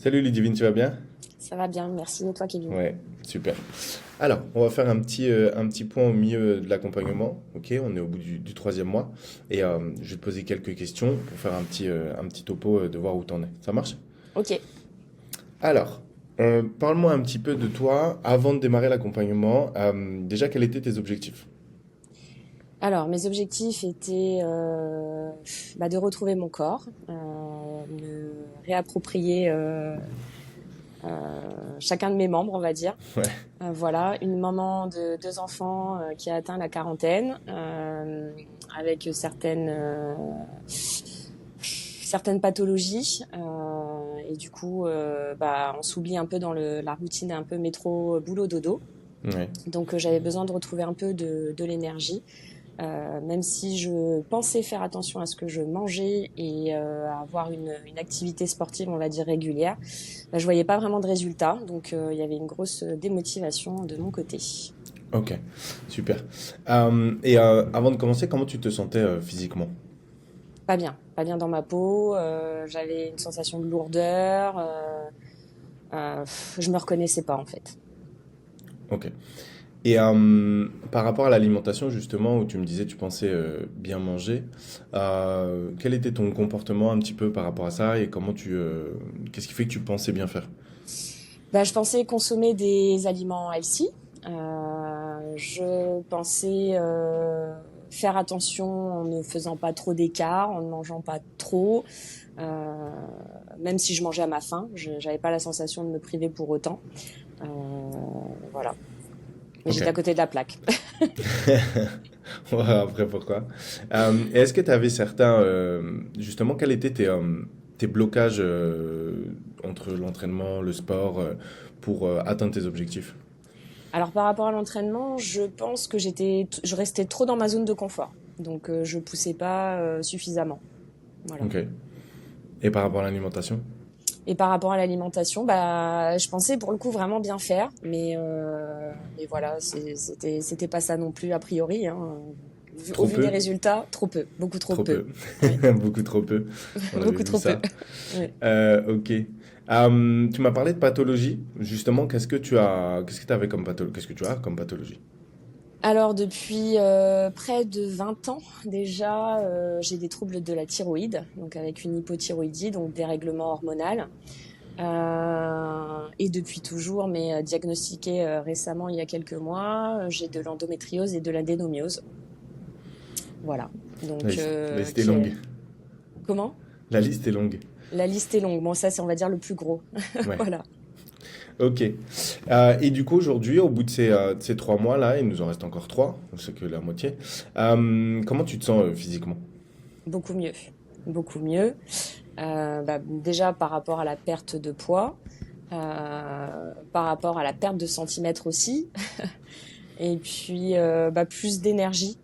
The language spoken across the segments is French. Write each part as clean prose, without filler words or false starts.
Salut Ludivine, tu vas bien? Ça va bien, merci. Et toi, Kevin? Ouais, super. Alors, on va faire un petit point au milieu de l'accompagnement. Ok, on est au bout du troisième mois. Et je vais te poser quelques questions pour faire un petit topo de voir où t'en es. Ça marche? Ok. Alors, parle-moi un petit peu de toi avant de démarrer l'accompagnement. Déjà, quels étaient tes objectifs? Alors, mes objectifs étaient de retrouver mon corps, me réapproprier chacun de mes membres, on va dire. Ouais, Voilà, une maman de deux enfants qui a atteint la quarantaine, avec certaines pathologies. Et du coup, on s'oublie un peu dans la routine un peu métro, boulot, dodo. ouais. Donc j'avais besoin de retrouver un peu de l'énergie, même si je pensais faire attention à ce que je mangeais et à avoir une activité sportive, on va dire régulière. Je voyais pas vraiment de résultats, donc il y avait une grosse démotivation de mon côté. Ok, super. Avant de commencer, comment tu te sentais physiquement? Pas bien dans ma peau. J'avais une sensation de lourdeur. Je me reconnaissais pas en fait. Ok. Et par rapport à l'alimentation, justement, où tu me disais tu pensais bien manger, quel était ton comportement un petit peu par rapport à ça et qu'est-ce qui fait que tu pensais bien faire? Je pensais consommer des aliments healthy. Je pensais faire attention en ne faisant pas trop d'écart, en ne mangeant pas trop, euh, même si je mangeais à ma faim. Je n'avais pas la sensation de me priver pour autant. Euh, voilà. Mais Ok. j'étais à côté de la plaque. Ouais, après, pourquoi? Et est-ce que tu avais justement, quels étaient tes blocages entre l'entraînement, le sport, pour atteindre tes objectifs? Alors par rapport à l'entraînement, je pense que je restais trop dans ma zone de confort. Donc je poussais pas suffisamment. Voilà. Ok. Et par rapport à l'alimentation? Et par rapport à l'alimentation, je pensais pour le coup vraiment bien faire, mais voilà, c'était pas ça non plus a priori, hein. Au Trop vu des peu? résultats, trop peu, beaucoup trop Trop peu. peu. Oui, Beaucoup trop peu. On avait beaucoup vu trop peu. ça. Oui. Ok. Tu m'as parlé de pathologie. Justement, qu'est-ce que tu avais comme pathologie? Qu'est-ce que tu as comme pathologie? Alors depuis près de 20 ans déjà, j'ai des troubles de la thyroïde, donc avec une hypothyroïdie, donc dérèglement hormonal. Et depuis toujours, mais diagnostiqué récemment il y a quelques mois, j'ai de l'endométriose et de l'adénomiose. Voilà. Donc, La liste est qui longue. est... Comment? La liste est longue. La liste est longue. Bon, ça, c'est, on va dire, le plus gros. Ouais. Voilà. Ok. Et du coup, aujourd'hui, au bout de ces 3 mois-là, il nous en reste encore trois, c'est que la moitié. Comment tu te sens physiquement? Beaucoup mieux. Beaucoup mieux. Déjà, par rapport à la perte de poids, par rapport à la perte de centimètres aussi. Et puis, plus d'énergie.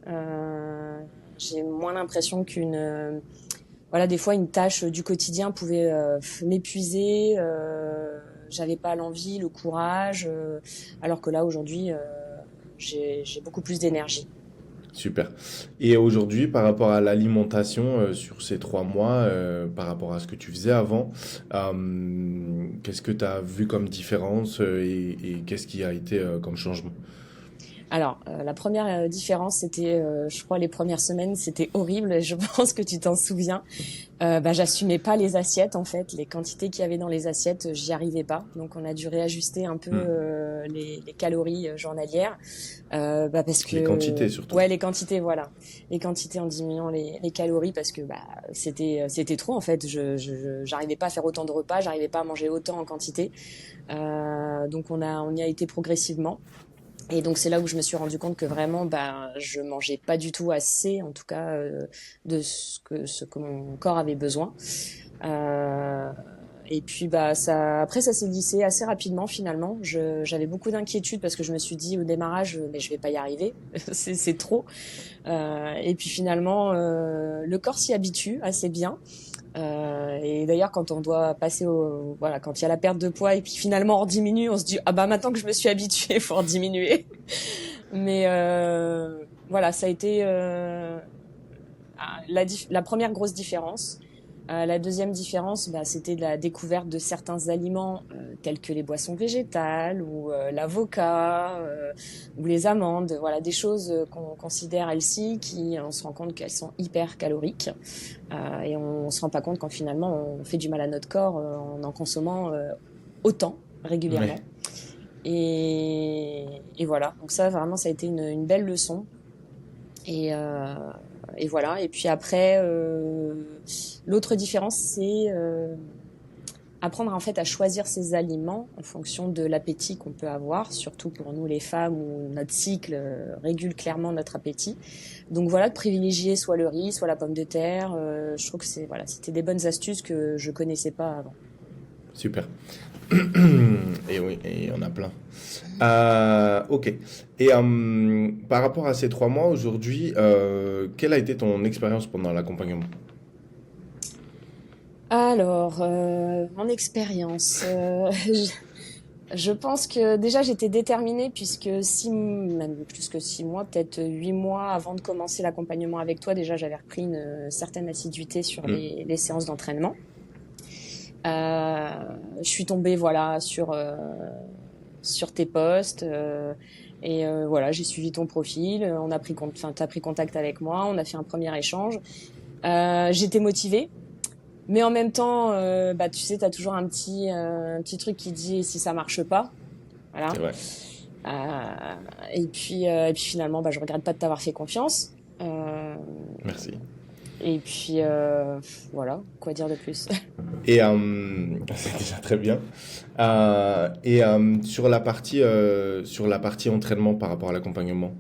J'ai moins l'impression voilà, des fois, une tâche du quotidien pouvait m'épuiser. J'avais pas l'envie, le courage, alors que là, aujourd'hui, j'ai beaucoup plus d'énergie. Super. Et aujourd'hui, par rapport à l'alimentation, sur ces 3 mois, par rapport à ce que tu faisais avant, qu'est-ce que tu as vu comme différence et qu'est-ce qui a été comme changement? Alors, la première différence, c'était, je crois, les premières semaines, c'était horrible. Je pense que tu t'en souviens. J'assumais pas les assiettes en fait, les quantités qu'il y avait dans les assiettes, j'y arrivais pas. Donc on a dû réajuster un peu Hmm. les calories journalières, parce Les quantités que surtout. ouais les quantités voilà, les quantités en diminuant les calories parce que c'était trop en fait. J'arrivais pas à faire autant de repas, j'arrivais pas à manger autant en quantité. Donc on y a été progressivement. Et donc c'est là où je me suis rendu compte que vraiment je mangeais pas du tout assez en tout cas de ce que mon corps avait besoin. Euh, et puis ça après ça s'est glissé assez rapidement finalement. J'avais beaucoup d'inquiétude parce que je me suis dit au démarrage mais je vais pas y arriver, c'est trop. Et puis finalement le corps s'y habitue assez bien. Et d'ailleurs, quand on doit passer voilà, quand il y a la perte de poids et puis finalement on diminue, on se dit ah bah maintenant que je me suis habituée, faut en diminuer. Mais voilà, ça a été la première grosse différence. La deuxième différence, bah, c'était de la découverte de certains aliments tels que les boissons végétales ou l'avocat ou les amandes. Voilà, des choses qu'on considère healthy qui, on se rend compte qu'elles sont hyper caloriques et on se rend pas compte quand finalement on fait du mal à notre corps en consommant autant régulièrement. Ouais. Et, et voilà, donc ça vraiment ça a été une belle leçon. Et, euh, et voilà. Et puis après, l'autre différence, c'est apprendre en fait à choisir ses aliments en fonction de l'appétit qu'on peut avoir, surtout pour nous les femmes où notre cycle régule clairement notre appétit. Donc voilà, de privilégier soit le riz, soit la pomme de terre. Je trouve que c'est voilà, c'était des bonnes astuces que je connaissais pas avant. Super. Et oui, et il y en a plein. Ok. Et par rapport à ces 3 mois aujourd'hui, quelle a été ton expérience pendant l'accompagnement? Alors, mon expérience. Je pense que déjà j'étais déterminée puisque même plus que 6 mois, peut-être 8 mois avant de commencer l'accompagnement avec toi, déjà j'avais repris une certaine assiduité sur Hmm. les séances d'entraînement. Je suis tombée voilà sur tes posts et voilà j'ai suivi ton profil. On a pris enfin t'as pris contact avec moi, on a fait un premier échange. J'étais motivée. Mais en même temps, bah, tu sais, tu as toujours un petit truc qui dit et si ça marche pas. C'est Voilà. vrai. Et puis finalement, bah, je regrette pas de t'avoir fait confiance. Euh, Merci. et puis voilà, quoi dire de plus. Et c'est déjà très bien. Et sur la partie entraînement par rapport à l'accompagnement.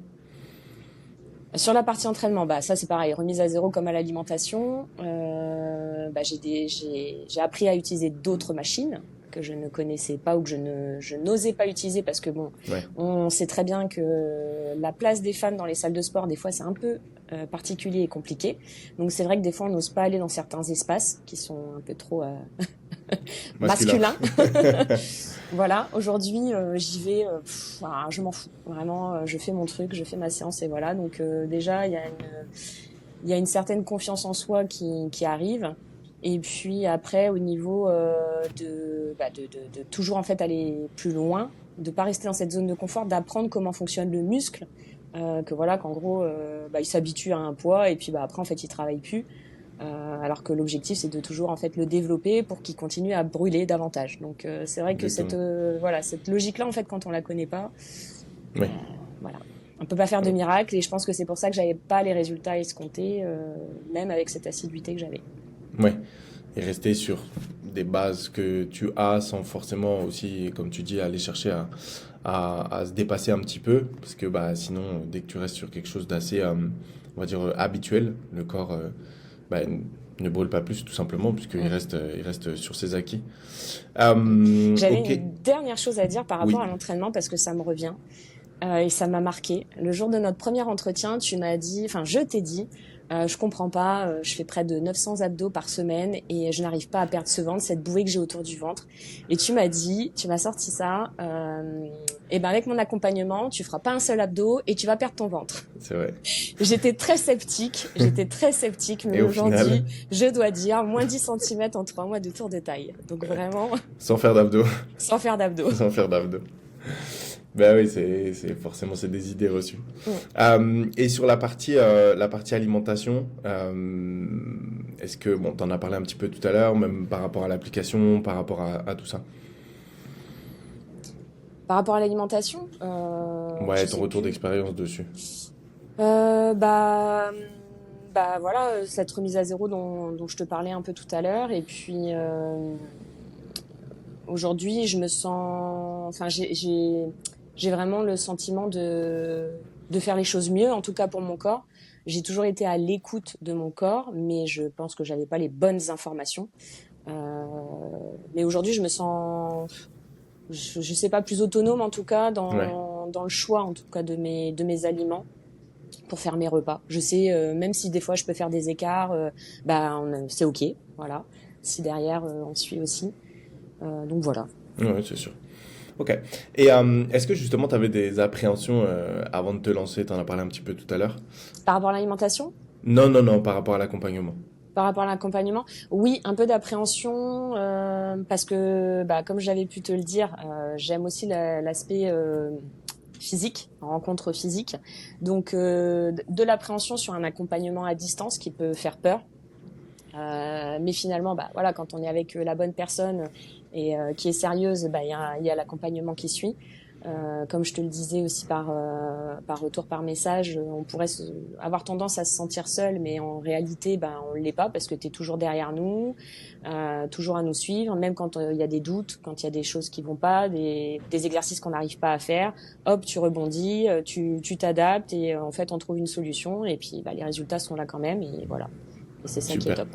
Sur la partie entraînement, bah ça c'est pareil, remise à zéro comme à l'alimentation. Bah, j'ai appris à utiliser d'autres machines que je ne connaissais pas ou que je n'osais pas utiliser parce que bon, Ouais. on sait très bien que la place des femmes dans les salles de sport des fois c'est un peu particulier et compliqué. Donc c'est vrai que des fois on n'ose pas aller dans certains espaces qui sont un peu trop Masculin. masculins. Voilà, aujourd'hui j'y vais, voilà, je m'en fous. Vraiment, je fais mon truc, je fais ma séance et voilà. Donc déjà il y a une certaine confiance en soi qui arrive. Et puis après, au niveau de toujours en fait aller plus loin, de pas rester dans cette zone de confort, d'apprendre comment fonctionne le muscle, que voilà, qu'en gros, bah, il s'habitue à un poids et puis bah après en fait il travaille plus. Alors que l'objectif c'est de toujours en fait le développer pour qu'il continue à brûler davantage. Donc c'est vrai que cette Exactement. voilà cette logique là en fait quand on la connaît pas, euh, Oui. voilà, on peut pas faire de miracle et je pense que c'est pour ça que j'avais pas les résultats escomptés, même avec cette assiduité que j'avais. Ouais. Et rester sur des bases que tu as sans forcément aussi, comme tu dis, aller chercher à se dépasser un petit peu. Parce que bah, sinon, dès que tu restes sur quelque chose d'assez, on va dire, habituel, le corps bah, ne brûle pas plus, tout simplement, puisqu'Mm. il reste sur ses acquis. J'avais Ok. une dernière chose à dire par rapport Oui. à l'entraînement parce que ça me revient. Et ça m'a marqué. Le jour de notre premier entretien, tu m'as dit, enfin, je t'ai dit, je comprends pas, je fais près de 900 abdos par semaine et je n'arrive pas à perdre ce ventre, cette bouée que j'ai autour du ventre. Et tu m'as dit, tu m'as sorti ça, et ben avec mon accompagnement, tu feras pas un seul abdo et tu vas perdre ton ventre. C'est vrai. J'étais très sceptique, mais Et au final, aujourd'hui, je dois dire, moins 10 centimètres en 3 mois de tour de taille. Donc vraiment, sans faire d'abdos. sans faire d'abdos. Sans faire d'abdos. Ben oui, forcément c'est des idées reçues. Et sur la partie alimentation, est-ce que bon, t'en as parlé un petit peu tout à l'heure, même par rapport à l'application, par rapport à tout ça. Par rapport à l'alimentation, je Ouais, ton sais retour plus. d'expérience dessus. Euh, bah, bah voilà, cette remise à zéro dont je te parlais un peu tout à l'heure. Et puis aujourd'hui, je me sens, enfin, j'ai vraiment le sentiment de faire les choses mieux, en tout cas pour mon corps. J'ai toujours été à l'écoute de mon corps, mais je pense que j'avais pas les bonnes informations. Euh, mais aujourd'hui, je me sens, je sais pas, plus autonome en tout cas Ouais, dans le choix en tout cas de mes aliments pour faire mes repas. Je sais, même si des fois je peux faire des écarts, bah c'est ok, voilà. Si derrière on suit aussi, donc voilà. ouais, c'est sûr. Ok. Et est-ce que justement tu avais des appréhensions avant de te lancer? T'en as parlé un petit peu tout à l'heure. Par rapport à l'alimentation, Non, non, non, par rapport à l'accompagnement. Par rapport à l'accompagnement, oui, un peu d'appréhension parce que, bah, comme j'avais pu te le dire, j'aime aussi l'aspect physique, rencontre physique. Donc, de l'appréhension sur un accompagnement à distance qui peut faire peur. Mais finalement, bah, voilà, quand on est avec la bonne personne et qui est sérieuse, bah, il y a l'accompagnement qui suit. Comme je te le disais aussi par retour par message, on pourrait avoir tendance à se sentir seul, mais en réalité, ben, on l'est pas parce que tu es toujours derrière nous, toujours à nous suivre, même quand il y a des doutes, quand il y a des choses qui vont pas, des exercices qu'on n'arrive pas à faire, hop, tu rebondis, tu t'adaptes et en fait, on trouve une solution et puis bah, les résultats sont là quand même et voilà. Et c'est ça qui est Super. top.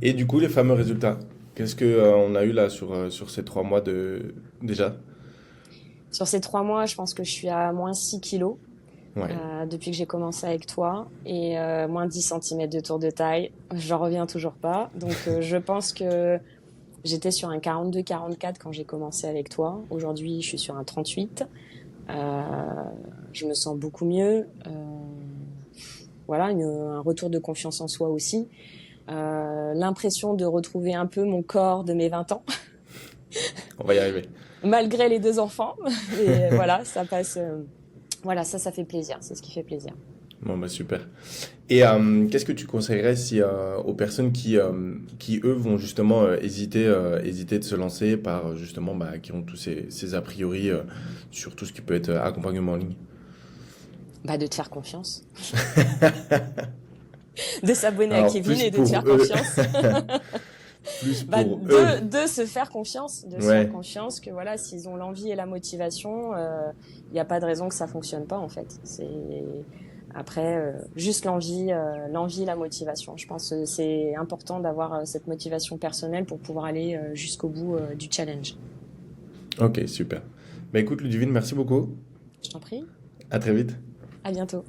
Et du coup, les fameux résultats, qu'est-ce que on a eu là sur ces 3 mois déjà? Sur ces 3 mois, je pense que je suis à moins 6 kilos. Ouais. Depuis que j'ai commencé avec toi et moins 10 centimètres de tour de taille. J'en reviens toujours pas. Donc je pense que j'étais sur un 42-44 quand j'ai commencé avec toi. Aujourd'hui, je suis sur un 38. Euh, je me sens beaucoup mieux. Voilà, un retour de confiance en soi aussi. L'impression de retrouver un peu mon corps de mes 20 ans, On va y arriver. malgré les 2 enfants. Et voilà, ça passe. Voilà, ça fait plaisir. C'est ce qui fait plaisir. Bon, bah super. Et qu'est-ce que tu conseillerais si, aux personnes qui, eux, vont justement hésiter de se lancer par, justement, bah, qui ont tous ces a priori sur tout ce qui peut être accompagnement en ligne? Bah, de te faire confiance. De s'abonner à Alors, Kevin plus et de te pour faire eux, confiance. plus Bah, pour eux. de se faire confiance, de se faire Ouais, confiance que voilà, s'ils ont l'envie et la motivation, il n'y a pas de raison que ça fonctionne pas en fait. C'est après juste l'envie et la motivation. Je pense que c'est important d'avoir cette motivation personnelle pour pouvoir aller jusqu'au bout du challenge. ok, super. Bah écoute, Ludivine, merci beaucoup. Je t'en prie. À très vite. À bientôt.